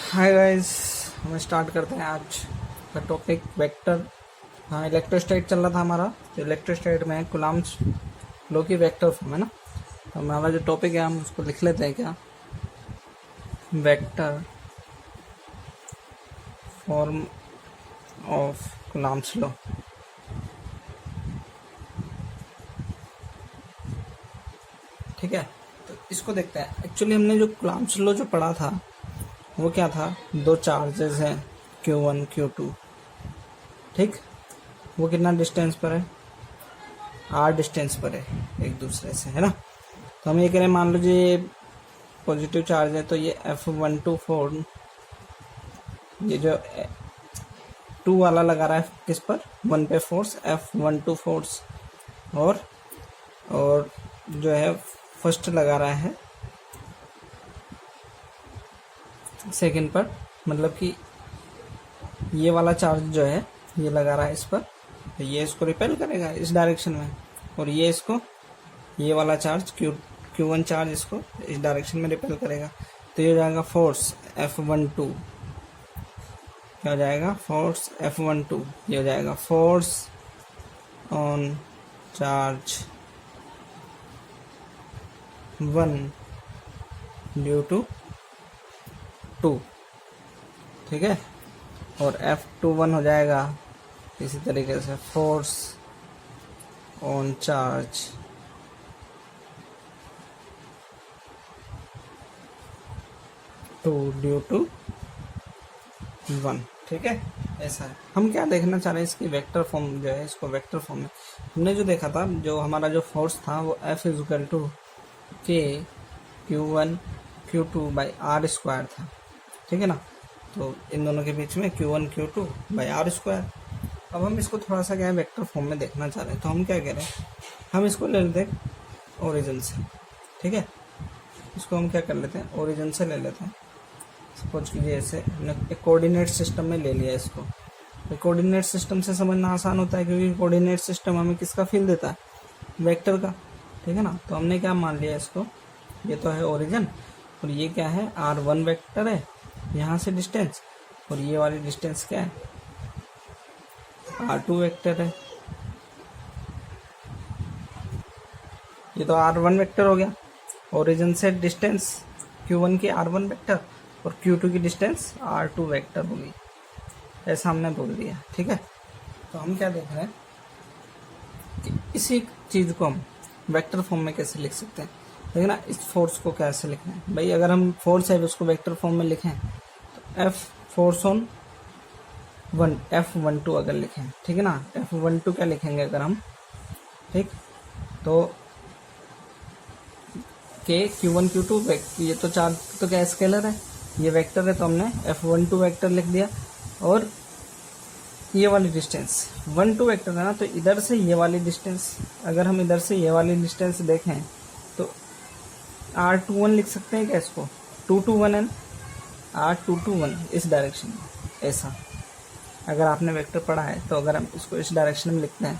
Hi guys, हम start करते हैं आज का टॉपिक वेक्टर। हाँ, इलेक्ट्रोस्टैटिक चल रहा था हमारा। तो इलेक्ट्रोस्टैटिक में कूलम्ब्स लो की वेक्टर फॉर्म है ना। तो हमारा जो टॉपिक है हम उसको लिख लेते हैं क्या, वेक्टर फॉर्म ऑफ कूलम्ब्स लो। ठीक है, तो इसको देखते हैं। एक्चुअली हमने जो कूलम्ब्स लो जो पढ़ा था वो क्या था, दो चार्जेस हैं Q1 Q2। ठीक, वो कितना डिस्टेंस पर है, r डिस्टेंस पर है एक दूसरे से, है ना। तो हम ये करें, मान लो जी पॉजिटिव चार्ज है तो ये F124, ये जो 2 वाला लगा रहा है किस पर, 1 पे फोर्स, F12 फोर्स। और जो है फर्स्ट लगा रहा है सेकंड पर, मतलब कि ये वाला चार्ज जो है ये लगा रहा है इस पर, तो ये इसको रिपेल करेगा इस डायरेक्शन में, और ये इसको, ये वाला चार्ज Q1 चार्ज इसको इस डायरेक्शन में रिपेल करेगा। तो ये हो जाएगा फोर्स F12, क्या हो जाएगा, फोर्स F12। ये हो जाएगा force on charge 1 due to 2। ठीक है, और F21 हो जाएगा इसी तरीके से, force on charge 2 due to 1। ठीक है, ऐसा है। हम क्या देखना चाह रहे हैं, इसकी वेक्टर फॉर्म जो है, इसको वेक्टर फॉर्म में हमने जो देखा था, जो हमारा जो फोर्स था वो F इजकल टू के Q1 Q2 by are square था। ठीक है ना, तो इन दोनों के बीच में Q1 Q2 by are square. अब हम इसको थोड़ा सा क्या है, वेक्टर फॉर्म में देखना चाह रहे हैं। तो हम क्या करें, हम इसको ले लेते हैं ओरिजिन से। ठीक है, इसको हम क्या कर लेते हैं, ओरिजिन से ले लेते हैं। सपोज कीजिए ऐसे हमने एक कोऑर्डिनेट सिस्टम में ले लिया इसको। तो कोऑर्डिनेट सिस्टम से समझना आसान होता है, क्योंकि कोऑर्डिनेट सिस्टम हमें किसका फील देता है, वेक्टर का। ठीक है ना, तो हमने क्या मान लिया इसको, ये तो है ओरिजिन, और ये क्या है, R1 वेक्टर है यहाँ से डिस्टेंस, और ये वाली डिस्टेंस क्या है, R2 वेक्टर है। ये तो R1 वेक्टर हो गया, ओरिजिन से डिस्टेंस Q1 की R1 वेक्टर, और Q2 की डिस्टेंस R2 वेक्टर होगी, ऐसा हमने बोल दिया। ठीक है, तो हम क्या देख रहे हैं कि इसी चीज़ को हम वेक्टर फॉर्म में कैसे लिख सकते हैं। देखिए ना, इस फोर्स को कैसे लिखना है भाई, अगर हम फोर्स है उसको वेक्टर फॉर्म में लिखें तो F फोर्स ऑन 1 F12 अगर लिखें, ठीक है ना, F12 क्या लिखेंगे अगर हम, ठीक, तो के Q1 Q2 ये तो चार्ज तो क्या स्केलर है, ये वेक्टर है, तो हमने F12 वेक्टर लिख दिया। और ये वाली डिस्टेंस 1-2 वेक्टर है ना, तो इधर से ये वाली डिस्टेंस, अगर हम इधर से ये वाली डिस्टेंस देखें तो R21 लिख सकते हैं क्या इसको, 2-2-1 है, R2-2-1 इस डायरेक्शन में। ऐसा अगर आपने वेक्टर पढ़ा है तो अगर हम इसको इस डायरेक्शन में लिखते हैं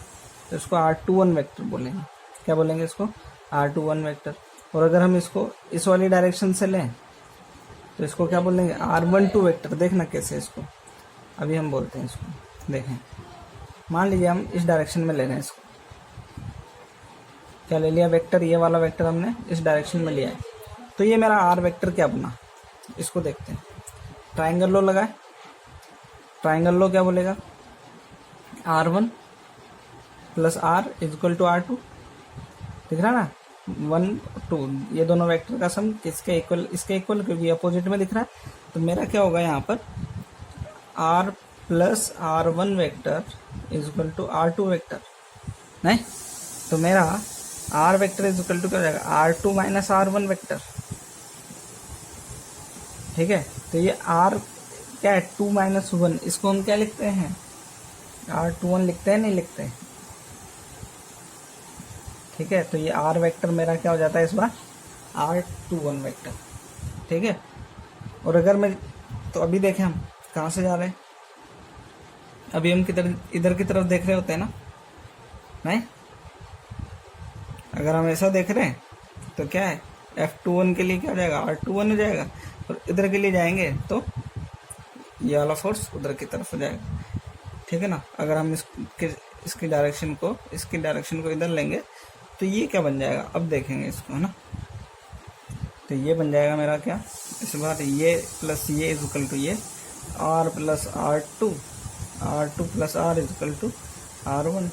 तो इसको R21 वेक्टर बोलेंगे। क्या बोलेंगे इसको, R21 वेक्टर। और अगर हम इसको इस वाली डायरेक्शन से लें तो इसको क्या बोलेंगे, R12 वेक्टर। देखना कैसे इसको अभी हम बोलते हैं इसको, देखें। मान लीजिए हम इस डायरेक्शन में ले रहे हैं इसको, क्या ले लिया वेक्टर, ये वाला वेक्टर हमने इस डायरेक्शन में लिया है। तो ये मेरा R वेक्टर क्या बना, इसको देखते हैं। ट्राइंगल लो लगाए, ट्राइंगल लो क्या बोलेगा, R1 plus R equal to R2। दिख रहा ना, 1-2, ये दोनों वेक्टर का सम किसके इक्वल, इसके इक्वल, क्योंकि अपोजिट में दिख रहा है। तो मेरा क्या होगा यहाँ पर, R plus R1 vector is equal to R2 vector, नहीं, तो मेरा R वेक्टर इजक्वल टू क्या हो जाएगा, R2 माइनस R1 वेक्टर। ठीक है, तो ये R क्या है, 2 माइनस 1, इसको हम क्या लिखते हैं, R21 लिखते हैं, नहीं लिखते हैं। ठीक है, तो ये R वेक्टर मेरा क्या हो जाता है इस बार, R21 वेक्टर। ठीक है, और अगर मैं, तो अभी देखें हम कहाँ से जा रहे हैं, अभी हम किधर, इधर की तरफ देख रहे होते हैं ना, नहीं, अगर हम ऐसा देख रहे हैं तो क्या है, F21 के लिए क्या हो जाएगा, R21 हो जाएगा, और इधर के लिए जाएंगे तो ये वाला फोर्स उधर की तरफ हो जाएगा, ठीक है ना। अगर हम इसकी डायरेक्शन को इधर लेंगे तो ये क्या बन जाएगा, अब देखेंगे इसको, है ना। तो ये बन जाएगा मेरा क्या, इस बार ये प्लस ये इज इक्वल टू ये R plus R2 plus R is equal to R1,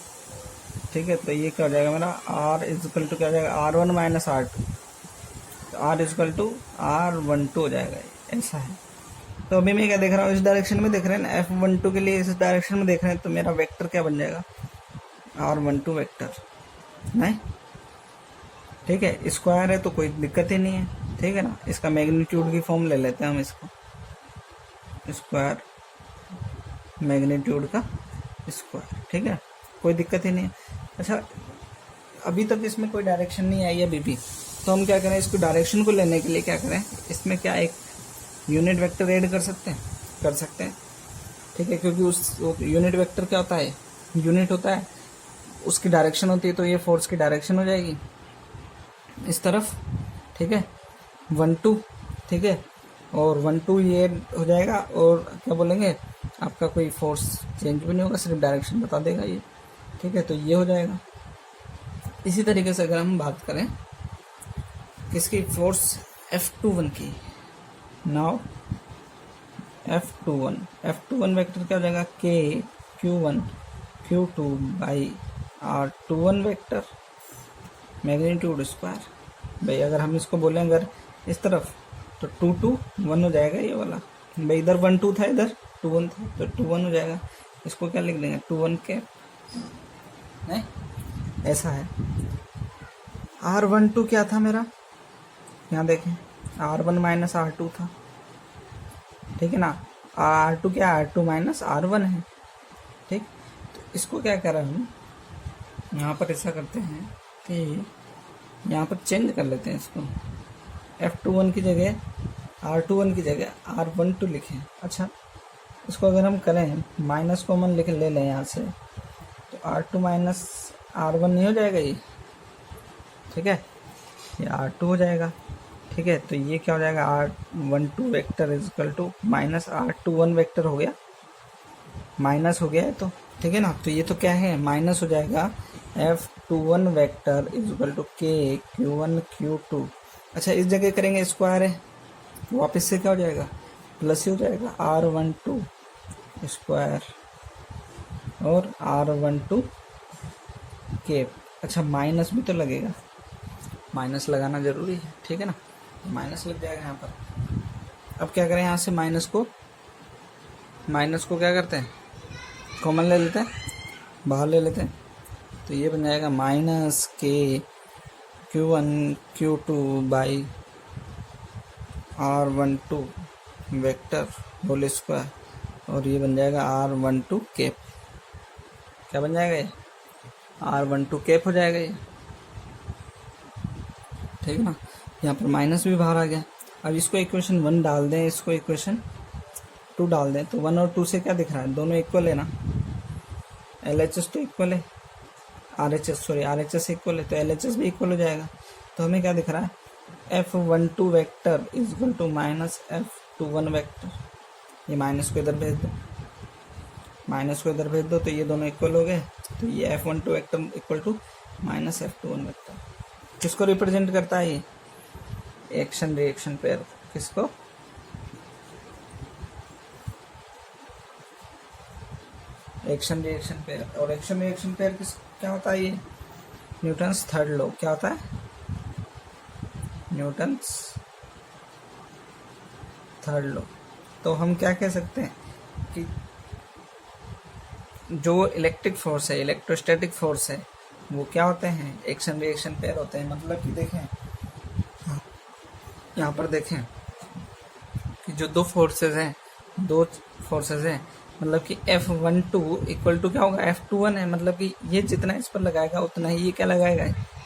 ठीक है। तो ये क्या हो जाएगा मेरा, R इज इक्वल टू क्या हो जाएगा, R1 माइनस R2, तो R is equal to R12 हो जाएगा, ऐसा है। तो अभी मैं क्या देख रहा हूँ, इस डायरेक्शन में देख रहे हैं ना, F12 के लिए इस डायरेक्शन में देख रहे हैं, तो मेरा वेक्टर क्या बन जाएगा, R12 वेक्टर, नहीं, ठीक है। स्क्वायर है तो कोई दिक्कत ही नहीं है, ठीक है ना। इसका मैग्नीट्यूड की फॉर्म ले लेते हैं हम, इसको स्क्वायर मैग्नीट्यूड का स्क्वायर, ठीक है, कोई दिक्कत ही नहीं है। अच्छा, अभी तक इसमें कोई डायरेक्शन नहीं आई है अभी भी, तो हम क्या करें, इसको डायरेक्शन को लेने के लिए क्या करें, इसमें क्या एक यूनिट वेक्टर ऐड कर सकते हैं, ठीक है, क्योंकि उस यूनिट वेक्टर क्या होता है, यूनिट होता है, उसकी डायरेक्शन होती है, तो ये फोर्स की डायरेक्शन हो जाएगी इस तरफ, ठीक है, 1 2, ठीक है, और 1 2 ये हो जाएगा, और क्या बोलेंगे, आपका कोई फोर्स चेंज भी नहीं होगा, सिर्फ डायरेक्शन बता देगा ये, ठीक है। तो ये हो जाएगा। इसी तरीके से अगर हम बात करें किसकी, फोर्स F21 की, नाउ F21 वेक्टर क्या हो जाएगा, K Q1 Q2 by R21 vector magnitude square. भाई अगर हम इसको बोलें अगर इस तरफ, तो 2 2 1 हो जाएगा ये वाला, भाई इधर 1 2 था, इधर 2 1 था, तो 2 1 हो जाएगा। इसको क्या लिख देंगे, 2 1 के, नहीं, ऐसा है। R12 क्या था मेरा, यहाँ देखें, R1 माइनस R2 था, ठीक है ना। R2 क्या, R2 माइनस R1 है, ठीक। तो इसको क्या करें हम, यहाँ पर ऐसा करते हैं कि यहाँ पर चेंज कर लेते हैं इसको, F21 की जगह R21 की जगह R12 लिखें। अच्छा, इसको अगर हम करें माइनस कॉमन ले लें यहाँ से, तो R2 माइनस R1 नहीं हो जाएगा ये, ठीक है, ये R2 हो जाएगा, ठीक है। तो ये क्या हो जाएगा, R12 vector is equal to minus R21 vector हो गया, माइनस हो गया है, तो ठीक है ना। तो ये तो क्या है, माइनस हो जाएगा, F21 vector is equal to K Q1 Q2। अच्छा, इस जगह करेंगे स्क्वायर है, वापस से क्या हो जाएगा, प्लस ही हो जाएगा, R12 स्क्वायर और R12 के। अच्छा, माइनस भी तो लगेगा, माइनस लगाना जरूरी है, ठीक है ना, माइनस लग जाएगा यहाँ पर। अब क्या करें, यहाँ से माइनस को क्या करते हैं, कॉमन ले लेते हैं, बाहर ले लेते हैं, तो ये बन जाएगा minus K Q1 Q2 by R12 vector whole square, और ये बन जाएगा R12 कैप। क्या बन जाएगा ये, R12 कैप हो जाएगा ये, ठीक है ना। यहाँ पर माइनस भी बाहर आ गया। अब इसको इक्वेशन 1 डाल दें, इसको इक्वेशन 2 डाल दें, तो 1 और 2 से क्या दिख रहा है, दोनों इक्वल है ना, LHS तो इक्वल है, RHS इक्वल है, तो LHS भी इक्वल हो जाएगा। तो हमें क्या दिख रहा है, F12 vector is equal to minus F21 vector. ये माइनस को इधर भेज दो, तो ये दोनों इक्वल हो गए, तो ये F12 vector equal to minus F21 vector. किसको रिप्रेजेंट करता है ये, एक्शन रिएक्शन पेयर, किसको, एक्शन रिएक्शन पेयर। और एक्शन रिएक्शन पेयर क्या होता है, ये न्यूटन्स थर्ड लॉ। क्या होता है, न्यूटन्स थर्ड लॉ। तो हम क्या कह सकते हैं कि जो इलेक्ट्रिक फोर्स है, इलेक्ट्रोस्टैटिक फोर्स है, वो क्या होते हैं, एक्शन रिएक्शन पेयर होते हैं। मतलब कि देखें, यहाँ पर देखें कि जो दो फोर्सेस हैं, मतलब कि F12 इक्वल टू क्या होगा, F21 है, मतलब कि ये जितना इस पर लगाएगा उतना ही ये क्या लगाएगा,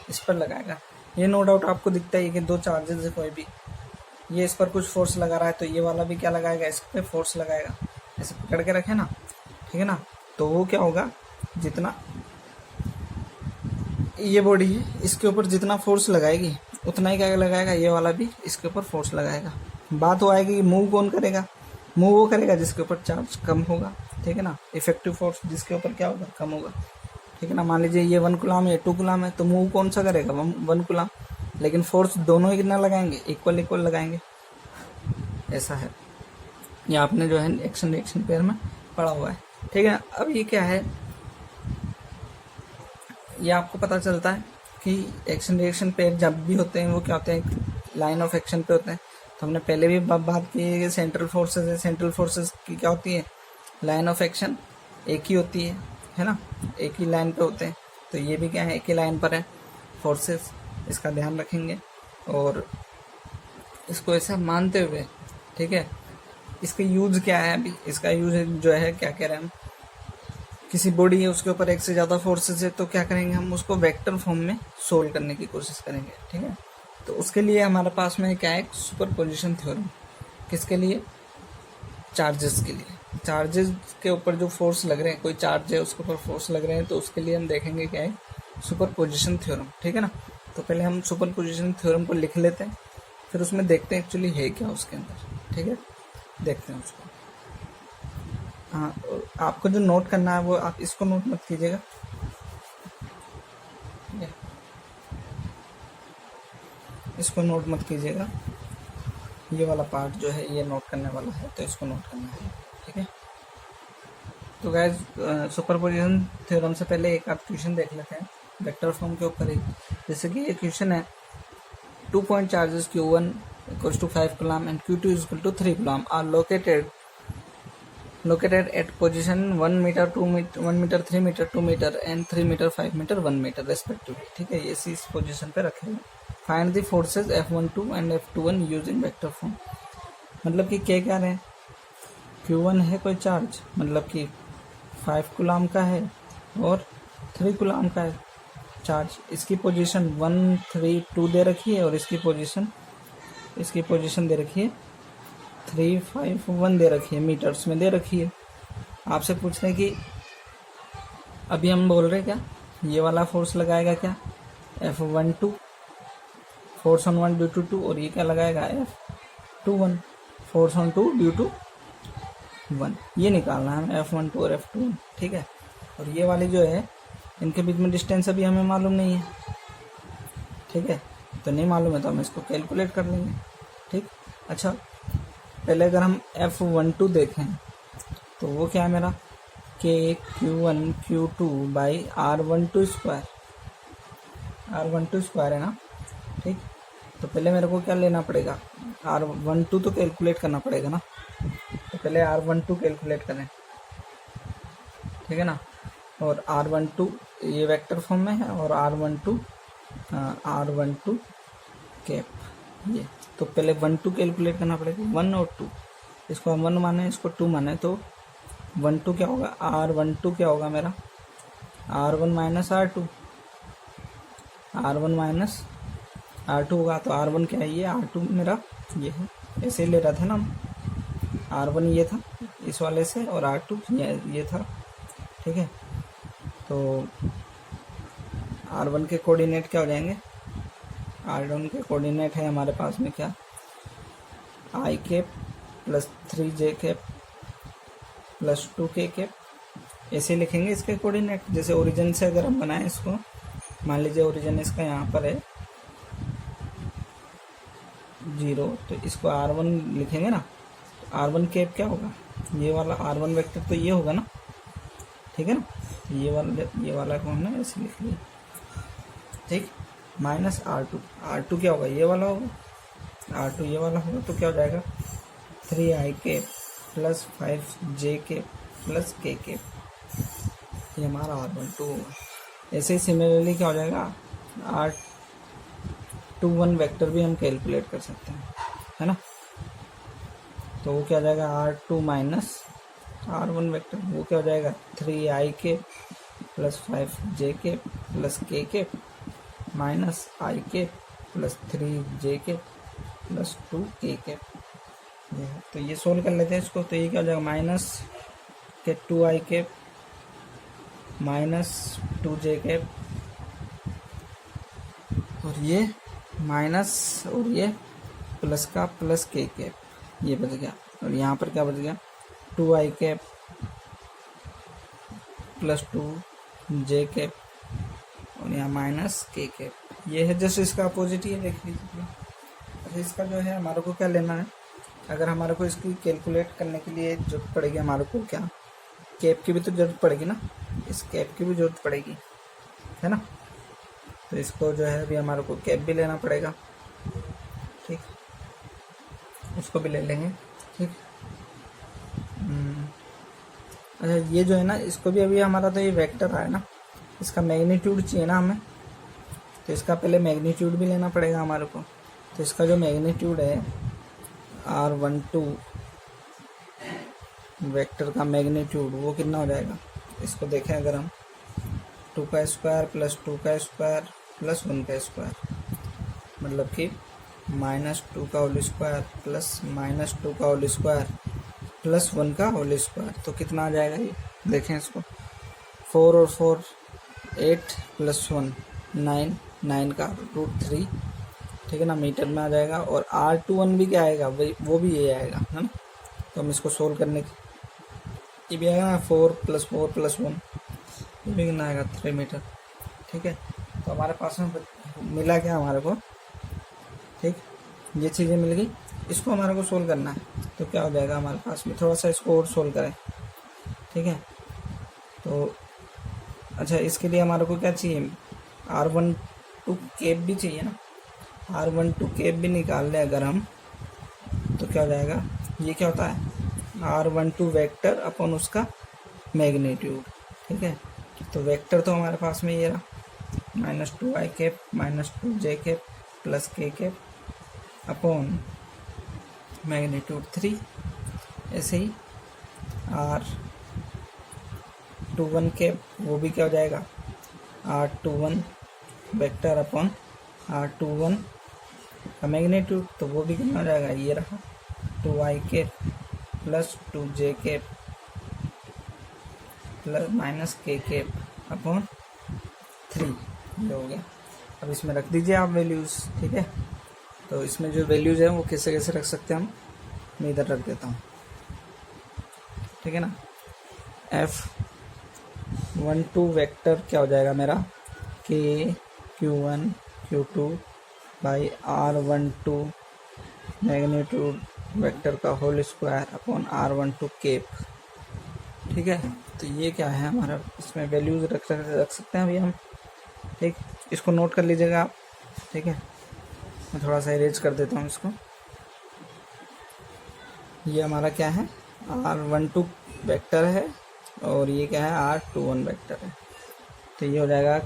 इस पर लगाएगा। ये नो डाउट आपको दिखता है कि दो चार्जेस है, कोई भी ये इस पर कुछ फोर्स लगा रहा है, तो ये वाला भी क्या लगाएगा, इस पर फोर्स लगाएगा। ऐसे पकड़ के रखे ना, ठीक है ना। तो वो क्या होगा, जितना ये बॉडी है इसके ऊपर जितना फोर्स लगाएगी उतना ही क्या लगाएगा, ये वाला भी इसके ऊपर फोर्स लगाएगा। बात वो आएगी कि मूव कौन करेगा, मूव वो करेगा जिसके ऊपर चार्ज कम होगा, ठीक है ना। इफेक्टिव फोर्स जिसके ऊपर क्या होगा, कम होगा, ठीक है ना। मान लीजिए ये 1 कूलम ये 2 कूलम है, तो मूव कौन सा करेगा, 1 कूलम, लेकिन फोर्स दोनों ही कितना लगाएंगे, इक्वल इक्वल लगाएंगे, ऐसा है। ये आपने जो है एक्शन रिएक्शन पेयर में पढ़ा हुआ है, ठीक है। अब ये क्या है, ये आपको पता चलता है कि एक्शन रिएक्शन पेयर जब भी होते हैं वो क्या होते हैं, लाइन ऑफ एक्शन पे होते हैं। तो हमने पहले भी बात की है कि सेंट्रल फोर्सेस है, सेंट्रल फोर्सेस की क्या होती है, लाइन ऑफ एक्शन एक ही होती है ना, एक ही लाइन पे होते हैं। तो ये भी क्या है, एक ही लाइन पर है फोर्सेस, इसका ध्यान रखेंगे। और इसको ऐसा मानते हुए, ठीक है, इसका यूज क्या है, अभी इसका यूज जो है, क्या कह रहे हैं हम, किसी बॉडी है उसके ऊपर एक से ज़्यादा फोर्सेस है, तो क्या करेंगे हम, उसको वेक्टर फॉर्म में सोल्व करने की कोशिश करेंगे, ठीक है। तो उसके लिए हमारे पास में क्या है, सुपरपोजिशन थ्योरम, किसके लिए, चार्जेस के लिए। चार्जेस के ऊपर जो फोर्स लग रहे हैं, कोई चार्ज है उसके ऊपर फोर्स लग रहे हैं, तो उसके लिए हम देखेंगे क्या है, सुपरपोजिशन थ्योरम, ठीक है ना। तो पहले हम सुपरपोजिशन थ्योरम को लिख लेते हैं, फिर उसमें देखते हैं एक्चुअली है क्या उसके अंदर, ठीक है, देखते हैं उसको। हाँ, आपको जो नोट करना है वो आप इसको नोट मत कीजिएगा, इसको नोट मत कीजिएगा, ये वाला पार्ट जो है ये नोट करने वाला है, तो इसको नोट करना है, ठीक है। तो गाइस सुपरपोजिशन थ्योरम से पहले एक आप क्वेश्चन देख लेते हैं वेक्टर फॉर्म के ऊपर ही। जैसे कि ये क्वेश्चन है, 2 point charges Q1 equals to 5 coulomb and Q2 is equal to 3 coulomb are located at position 1 meter 2 meter 1 meter 3 meter 2 meter and 3 meter 5 meter 1 meter respectively, ठीक है। ये इस पोजीशन पे रखे हुए। Find the forces F12 and F21 using vector form. मतलब कि क्या कह रहे हैं, Q1 है कोई चार्ज, मतलब कि 5 कूलम का है और 3 कूलम का है चार्ज। इसकी पोजीशन 1 3 2 दे रखी है और इसकी पोजीशन दे रखी है 3 5 1 दे रखी है, मीटर्स में दे रखी है। आपसे पूछ रहे हैं कि अभी हम बोल रहे हैं क्या, ये वाला फोर्स लगाएगा क्या, F12 force on 1 due to 2, और ये क्या लगाएगा, F21 force on 2 due to 1। ये निकालना है हमें F12 और F21, ठीक है। और ये वाली जो है, इनके बीच में डिस्टेंस अभी हमें मालूम नहीं है, ठीक है। तो नहीं मालूम है तो हम इसको कैलकुलेट कर लेंगे, ठीक। अच्छा, पहले अगर हम F12 देखें तो वो क्या है मेरा, KQ1 Q2 by R12 square, R12 square है ना, ठीक। तो पहले मेरे को क्या लेना पड़ेगा, R12 तो कैलकुलेट करना पड़ेगा ना, तो पहले R12 कैलकुलेट करें, ठीक है ना। और R12 ये वेक्टर फॉर्म में है और R12 कैप ये, तो पहले 1 2 कैलकुलेट करना पड़ेगा, 1 और 2, इसको हम 1 माने इसको 2 माने, तो 1 2 क्या होगा, R12 क्या होगा मेरा, R1 माइनस R2 होगा। तो R1 क्या है, ये R2 मेरा ये है, ऐसे ही ले रहा था ना हम, R1 ये था इस वाले से और R2 ये था, ठीक है। तो R1 के कोऑर्डिनेट क्या हो जाएंगे, R1 के कोऑर्डिनेट है हमारे पास में क्या, I cap plus 3J cap plus 2K cap, ऐसे लिखेंगे इसके कोऑर्डिनेट। जैसे ओरिजिन से अगर हम बनाएं इसको, मान लीजिए ओरिजिन इसका यहाँ पर है 0, तो इसको R1 लिखेंगे ना, तो R1 कैप क्या होगा, ये वाला R1 वेक्टर तो ये होगा ना, ठीक है ना। ये वाला को हमने ऐसे लिख लिया, ठीक। माइनस R2 क्या होगा, ये वाला होगा, R2 ये वाला होगा, तो क्या हो जाएगा 3I के प्लस 5J के प्लस K के, ये हमारा R12 होगा। ऐसे ही सिमिलरली क्या हो जाएगा, R21 वेक्टर भी हम कैलकुलेट कर सकते हैं, है ना। तो वो क्या हो जाएगा, R2 माइनस R1 वेक्टर, वो क्या हो जाएगा 3I के प्लस 5J के प्लस K के माइनस I के प्लस 3J के प्लस 2K के। तो ये सोल्व कर लेते हैं इसको, तो ये क्या हो जाएगा, माइनस के 2I के माइनस 2J के, और ये माइनस और ये प्लस का प्लस K के, ये बच गया। और यहाँ पर क्या बच गया 2i cap plus 2j cap और यहाँ माइनस k कैप। ये है जस्ट इसका अपोजिट ही है, देख लीजिए। अच्छा इसका जो है हमारे को क्या लेना है, अगर हमारे को इसकी कैलकुलेट करने के लिए जरूरत पड़ेगी हमारे को क्या कैप की भी तो जरूरत पड़ेगी ना, इस कैप की भी जरूरत पड़ेगी, है ना। तो इसको जो है अभी हमारे को कैप भी लेना पड़ेगा, ठीक, उसको भी ले लेंगे, ठीक। अच्छा ये जो है ना इसको भी अभी हमारा तो ये वेक्टर है ना, इसका मैग्नीट्यूड चाहिए ना हमें, तो इसका पहले मैग्नीट्यूड भी लेना पड़ेगा हमारे को। तो इसका जो मैग्नीट्यूड है R12 वेक्टर का मैग्नीट्यूड वो कितना हो जाएगा, इसको देखें अगर हम 2 का स्क्वायर प्लस 2 का स्क्वायर प्लस 1 का स्क्वायर, मतलब कि -2 का होल स्क्वायर प्लस -2 का होल स्क्वायर प्लस 1 का होल स्क्वायर, तो कितना आ जाएगा ये देखें इसको। 4 और 4 8 प्लस 1 9, 9 का √3, ठीक है ना, मीटर में आ जाएगा। और R21 भी क्या आएगा, वो भी ये आएगा, है ना। तो हम इसको सोल्व करने की ये भी आएगा ना 4 + 4 + 1, ये भी कितना आएगा 3 मीटर, ठीक है। तो हमारे पास में मिला क्या हमारे को, ठीक, ये चीज़ें मिल गई। इसको हमारे को सोल्व करना है, तो क्या हो जाएगा हमारे पास में, थोड़ा सा इसको और सोल्व करें, ठीक है। तो अच्छा इसके लिए हमारे को क्या चाहिए, R12 कैप भी चाहिए ना, R12 कैप भी निकाल लें अगर हम, तो क्या हो जाएगा, ये क्या होता है R12 वेक्टर अपन उसका मैग्नीट्यूड, ठीक है। तो वेक्टर तो हमारे पास में ये रहा -2i cap -2j cap plus k cap upon magnitude 3। ऐसे ही R21 कैप वो भी क्या हो जाएगा R21 वेक्टर अपॉन R21 का मैग्नीट्यूड, तो वो भी कितना हो जाएगा, ये रहा 2i cap plus 2j cap plus -k cap upon 3, ये हो गया। अब इसमें रख दीजिए आप वैल्यूज़, ठीक है। तो इसमें जो वैल्यूज़ है वो कैसे कैसे रख सकते हैं हम, मैं इधर रख देता हूँ, ठीक है ना। F12 वेक्टर क्या हो जाएगा मेरा k q1 q2 by R12 magnitude vector का whole square upon R12 cap, ठीक है। तो ये क्या है हमारा, इसमें वैल्यूज रख सकते हैं अभी हम, ठीक। इसको नोट कर लीजिएगा आप, ठीक है। मैं थोड़ा सा इरेज कर देता हूँ इसको। ये हमारा क्या है R12 वेक्टर है और ये क्या है R21 वेक्टर है। तो ये हो जाएगा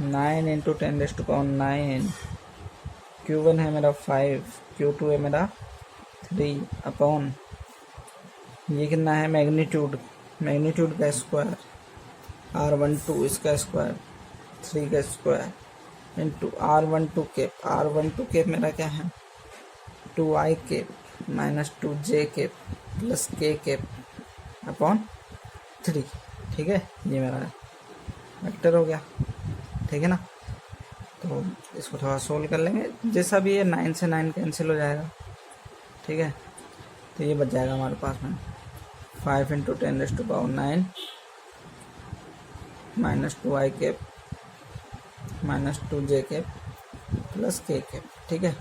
9 × 10⁹ Q1 है मेरा 5, Q2 है मेरा 3 अपॉन ये कितना है मैग्नीट्यूड का स्क्वायर R12 इसका स्क्वायर 3 का स्क्वायर इंटू R12 कैप मेरा क्या है 2i cap -2j cap plus k cap upon 3, ठीक है। ये मेरा वेक्टर हो गया, ठीक है ना। तो इसको थोड़ा सोल्व कर लेंगे, जैसा भी है 9 से 9 कैंसिल हो जाएगा, ठीक है। तो ये बच जाएगा हमारे पास में 5 × 10⁹ -2i cap -2j cap plus k cap, ठीक है।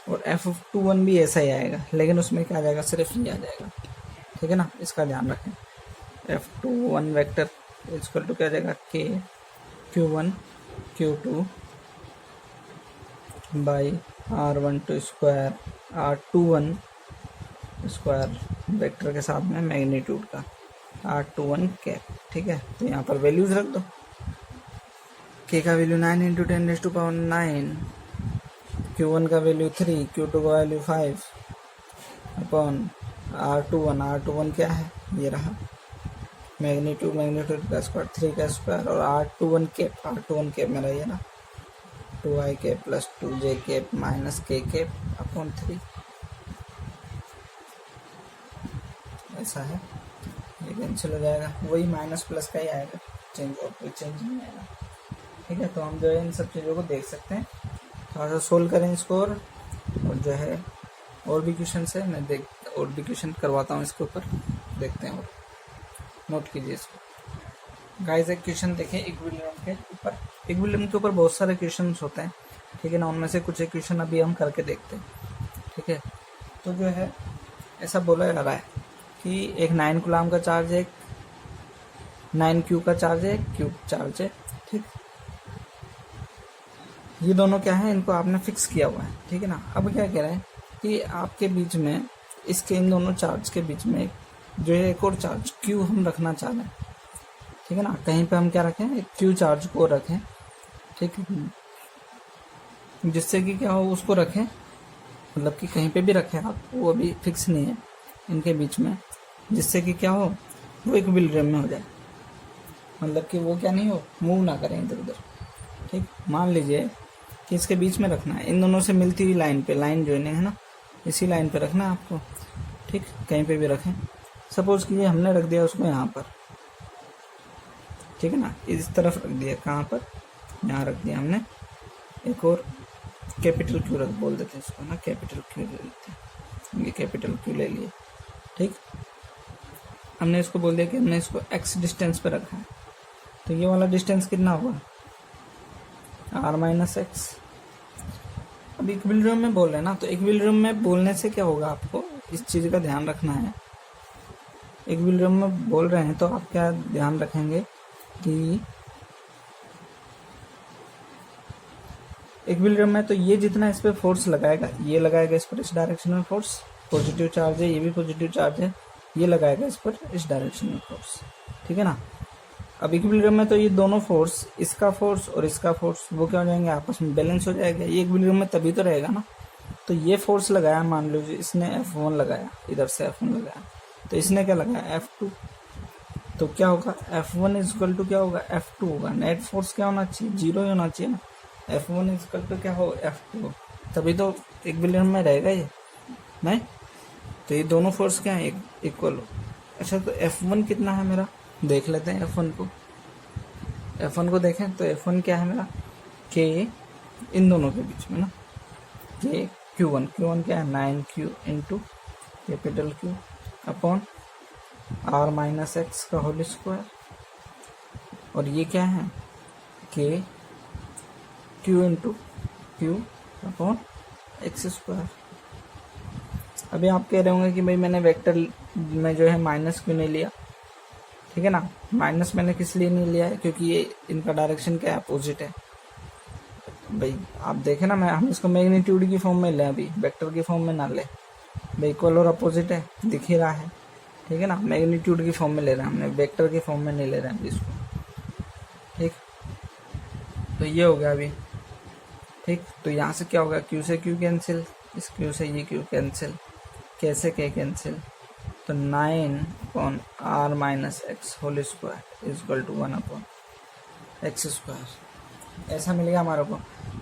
और F21 भी ऐसा ही आएगा, लेकिन उसमें क्या आ जाएगा, सिर्फ ये आ जाएगा, ठीक है ना। इसका ध्यान रखें। F21 वेक्टर इक्वल टू क्या आ जाएगा k q1 q2 by R12 square R21 square vector के साथ में मैग्नीट्यूड का R21 कैप, ठीक है। तो यहाँ पर वैल्यूज रख दो, k का वैल्यू 9 × 10⁹, Q1 का वैल्यू 3, Q2 का वैल्यू 5 अपॉन R21 क्या है, ये रहा मैग्नीट्यूड का स्क्वायर 3 का स्क्वायर और R21 कैप मेरा ये ना 2i cap plus 2j cap minus k cap upon 3, ऐसा है। ये कैंसिल हो जाएगा, वही माइनस प्लस का ही आएगा, चेंज और कोई चेंज नहीं आएगा, ठीक है। तो हम जो है इन सब चीज़ों को देख सकते हैं, थोड़ा सा सोल्व करें इसको और जो है और भी क्वेश्चन है मैं और भी क्वेश्चन करवाता हूँ इसके ऊपर, देखते हैं और नोट कीजिए इसको। गाइस एक क्वेश्चन देखें इक्विलिब्रियम के ऊपर। इक्विलिब्रियम के ऊपर बहुत सारे क्वेश्चन होते हैं, ठीक है ना, उनमें से कुछ एक क्वेश्चन अभी हम करके देखते हैं, ठीक है। तो जो है ऐसा बोला जा रहा है कि एक 9 कूलम का चार्ज है, एक 9 क्यू का चार्ज है, एक क्यूब चार्ज है, ठीक। ये दोनों क्या है, इनको आपने फिक्स किया हुआ है, ठीक है ना। अब क्या कह रहे हैं कि आपके बीच में, इसके इन दोनों चार्ज के बीच में जो है एक और चार्ज क्यू हम रखना चाह रहे हैं, ठीक है ना। कहीं पे हम क्या रखें, एक क्यू चार्ज को रखें, ठीक है, जिससे कि क्या हो, उसको रखें, मतलब कि कहीं पे भी रखें आप, वो अभी फिक्स नहीं है इनके बीच में, जिससे कि क्या हो, वो इक्विलिब्रियम में हो जाए, मतलब कि वो क्या नहीं हो, मूव ना करें इधर उधर, ठीक। मान लीजिए कि इसके बीच में रखना है, इन दोनों से मिलती हुई लाइन पे, लाइन जो है ना, इसी लाइन पे रखना है आपको, ठीक। कहीं पे भी रखें, सपोज कि ये हमने रख दिया उसको यहाँ पर, ठीक है ना, इस तरफ रख दिया, कहाँ पर, यहाँ रख दिया हमने। एक और कैपिटल क्यू रख बोल देते हैं इसको ना, कैपिटल क्यू ले लेते हैं, ये कैपिटल क्यू ले लिए, ठीक। हमने इसको बोल दिया कि हमने इसको x डिस्टेंस पे रखा है, तो ये वाला डिस्टेंस कितना होगा, r-x। अब इक्विलिब्रियम में बोल रहे हैं ना, तो इक्विलिब्रियम में बोलने से क्या होगा, आपको इस चीज़ का ध्यान रखना है। इक्विलिब्रियम में बोल रहे हैं तो आप क्या ध्यान रखेंगे कि इक्विलिब्रियम में तो ये जितना इस पर फोर्स लगाएगा, ये लगाएगा इस पर इस डायरेक्शन में फोर्स, पॉजिटिव चार्ज है, ये भी पॉजिटिव चार्ज है, ये लगाएगा इस पर इस डायरेक्शन में फोर्स, ठीक है ना। अब इक्विलिब्रियम में तो ये दोनों फोर्स, इसका फोर्स और इसका फोर्स, वो क्या हो जाएंगे, आपस में बैलेंस हो जाएगा। ये इक्विलिब्रियम में तभी तो रहेगा ना। तो ये फोर्स लगाया, मान लीजिए इसने F1 लगाया, इधर से F1 लगाया, तो इसने क्या लगाया, F2, तो क्या होगा, F1 इक्वल टू क्या होगा, F2 होगा। नेट फोर्स क्या होना चाहिए, 0 ही होना चाहिए ना। F1 इक्वल टू क्या हो, F2, तभी तो इक्विलिब्रियम में रहेगा ये, नहीं। तो ये दोनों फोर्स क्या है, इक्वल हो। अच्छा, तो F1 कितना है मेरा, देख लेते हैं F1 को देखें तो F1 क्या है मेरा, K इन दोनों के बीच में ना, K Q1 क्या है, 9Q into capital Q upon r-x का होल स्क्वायर, और ये क्या है, K Q into Q upon x square. अभी आप कह रहे होंगे कि भाई मैंने वेक्टर में जो है माइनस क्यों नहीं लिया, ठीक है ना। माइनस मैंने किस लिए नहीं लिया है, क्योंकि ये इनका डायरेक्शन क्या है, अपोजिट है। भाई आप देखें ना, हम इसको मैग्नीट्यूड की फॉर्म में लें, अभी वेक्टर की फॉर्म में ना ले, भाई इक्वल और अपोजिट है, दिख ही रहा है, ठीक है ना। मैग्नीट्यूड की फॉर्म में ले रहे हैं हमने, वेक्टर की फॉर्म में नहीं ले रहे हैं अभी इसको, ठीक। तो ये हो गया अभी, ठीक। तो यहाँ से क्या होगा, क्यू से क्यू कैंसिल, इस क्यू से ये क्यू कैंसिल, कैसे के कैंसिल, तो 9 upon r-x whole square is equal to 1 upon x square, ऐसा मिलेगा हमारे को।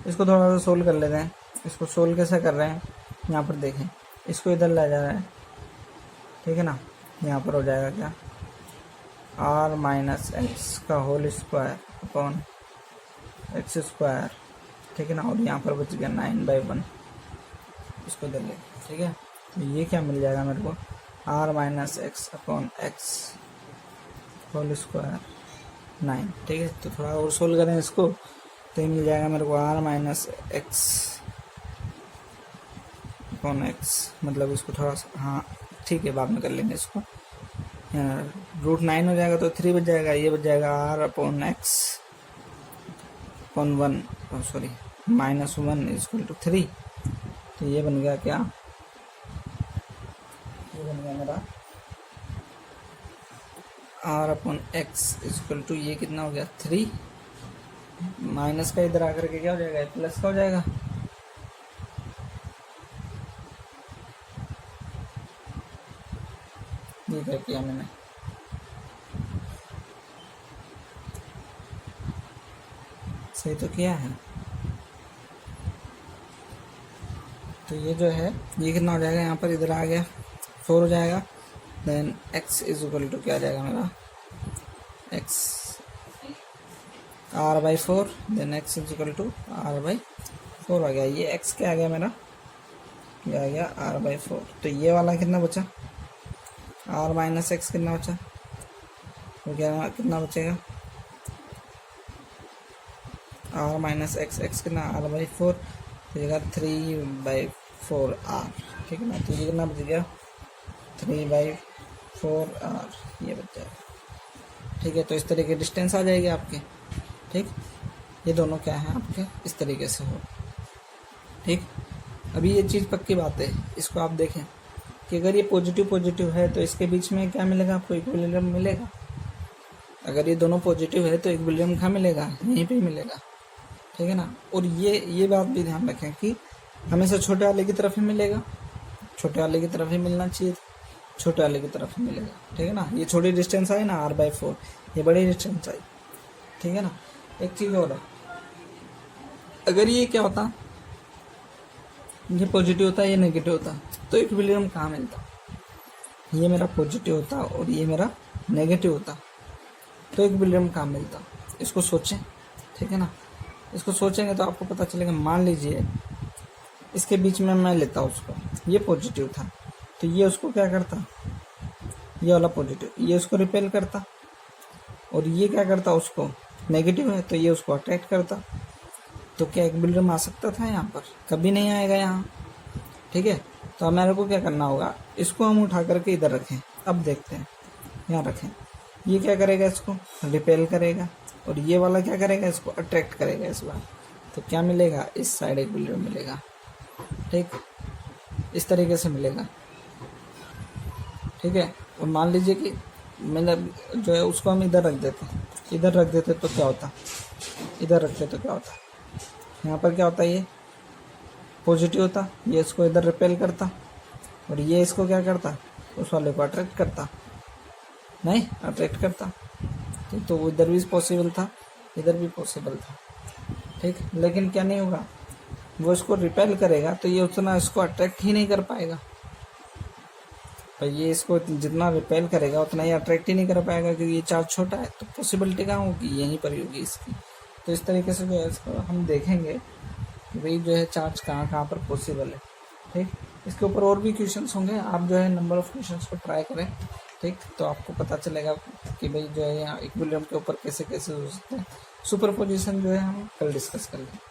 इसको थोड़ा सा सोल्व कर लेते हैं। इसको सोल्व कैसे कर रहे हैं, यहाँ पर देखें, इसको इधर ला जा रहा है, ठीक है ना। यहाँ पर हो जाएगा क्या, r-x का whole square upon x square, ठीक है ना। और यहाँ पर बच गया 9/1, इसको इधर ले, ठीक है। तो ये क्या मिल जाएगा मेरे को, r-x upon x whole square 9, ठीक है। तो थोड़ा और सोल्व करें इसको, तो ये मिल जाएगा मेरे को r-x अपॉन x, मतलब इसको थोड़ा सा, हाँ ठीक है, बाद में कर लेंगे इसको। √9 हो जाएगा तो 3 बच जाएगा, ये बच जाएगा r upon x upon 1, sorry -1 equal to 3। तो ये बन गया क्या, ये बन गया मेरा r upon x equal to, ये कितना हो गया 3, माइनस का इधर आकर के क्या हो जाएगा, प्लस का हो जाएगा। ये क्या किया मैंने, सही तो किया है। तो ये जो है, ये कितना हो जाएगा, यहाँ पर इधर आ गया 4 हो जाएगा। Then x is equal to क्या आ जाएगा मेरा, x r/4, then x is equal to r/4 आ गया। ये x क्या आ गया मेरा, ये आ गया r/4। तो ये वाला कितना बचा, r माइनस एक्स कितना बचा, तो क्या कितना बचेगा, r माइनस एक्स, एक्स कितना r/4, तो ये 3/4r, ठीक है ना। तो ये कितना बच गया 3/4r, ये बच जाएगा, ठीक है। तो इस तरीके डिस्टेंस आ जाएगी आपके, ठीक। ये दोनों क्या है आपके, इस तरीके से हो, ठीक। अभी ये चीज़ पक्की बात है, इसको आप देखें कि अगर ये पॉजिटिव पॉजिटिव है तो इसके बीच में क्या मिलेगा आपको, इक्विलिब्रियम मिलेगा। अगर ये दोनों पॉजिटिव है तो इक्विलिब्रियम कहाँ मिलेगा, यहीं पे मिलेगा, ठीक है ना। और ये बात भी ध्यान रखें कि हमेशा छोटे वाले की तरफ ही मिलेगा, छोटे वाले की तरफ ही मिलना चाहिए, छोटे वाले की तरफ ही मिलेगा, ठीक है ना। ये छोटी डिस्टेंस आई ना r/4, ये बड़ी डिस्टेंस आई, ठीक है ना। एक चीज़ और है, अगर ये क्या होता, ये पॉजिटिव होता, ये नेगेटिव होता, तो इक्विलिब्रियम कहाँ मिलता, ये मेरा पॉजिटिव होता और ये मेरा नेगेटिव होता, तो इक्विलिब्रियम कहाँ मिलता। इसको सोचें, ठीक है ना। इसको सोचेंगे तो आपको पता चलेगा। मान लीजिए इसके बीच में मैं लेता उसको, ये पॉजिटिव था, तो ये उसको क्या करता, ये वाला पॉजिटिव, ये उसको रिपेल करता, और ये क्या करता, उसको नेगेटिव है तो ये उसको अट्रैक्ट करता। तो क्या इक्विलिब्रियम आ सकता था यहाँ पर, कभी नहीं आएगा यहाँ, ठीक है। तो अब मेरे को क्या करना होगा, इसको हम उठा करके इधर रखें। अब देखते हैं, यहाँ रखें, ये क्या करेगा, इसको रिपेल करेगा, और ये वाला क्या करेगा, इसको अट्रैक्ट करेगा इस बार। तो क्या मिलेगा, इस साइड इक्विलिब्रियम मिलेगा, ठीक, इस तरीके से मिलेगा, ठीक है। और मान लीजिए कि मैंने जो है उसको हम इधर रख देते, इधर रख देते तो क्या होता, इधर रखते तो क्या होता, यहाँ पर क्या होता, ये पॉजिटिव होता, ये इसको इधर रिपेल करता, और ये इसको क्या करता, उस वाले को अट्रैक्ट करता, नहीं अट्रैक्ट करता, तो इधर भी पॉसिबल था, इधर भी पॉसिबल था, ठीक। लेकिन क्या नहीं होगा, वो इसको रिपेल करेगा तो ये उतना इसको अट्रैक्ट ही नहीं कर पाएगा, और ये इसको जितना रिपेल करेगा उतना ही अट्रैक्ट ही नहीं कर पाएगा, क्योंकि ये चार्ज छोटा है। तो पॉसिबिलिटी कहाँ होगी, यहीं पर ही होगी इसकी। तो इस तरीके से जो है इसको हम देखेंगे कि भाई जो है चार्ज कहाँ कहाँ पर पॉसिबल है, ठीक। इसके ऊपर और भी क्वेश्चंस होंगे, आप जो है नंबर ऑफ क्वेश्चंस को ट्राई करें, ठीक। तो आपको पता चलेगा कि भाई जो है यहाँ इक्विलिब्रियम के ऊपर कैसे कैसे हो सकते हैं। सुपरपोजिशन जो है हम कल डिस्कस कर लेंगे।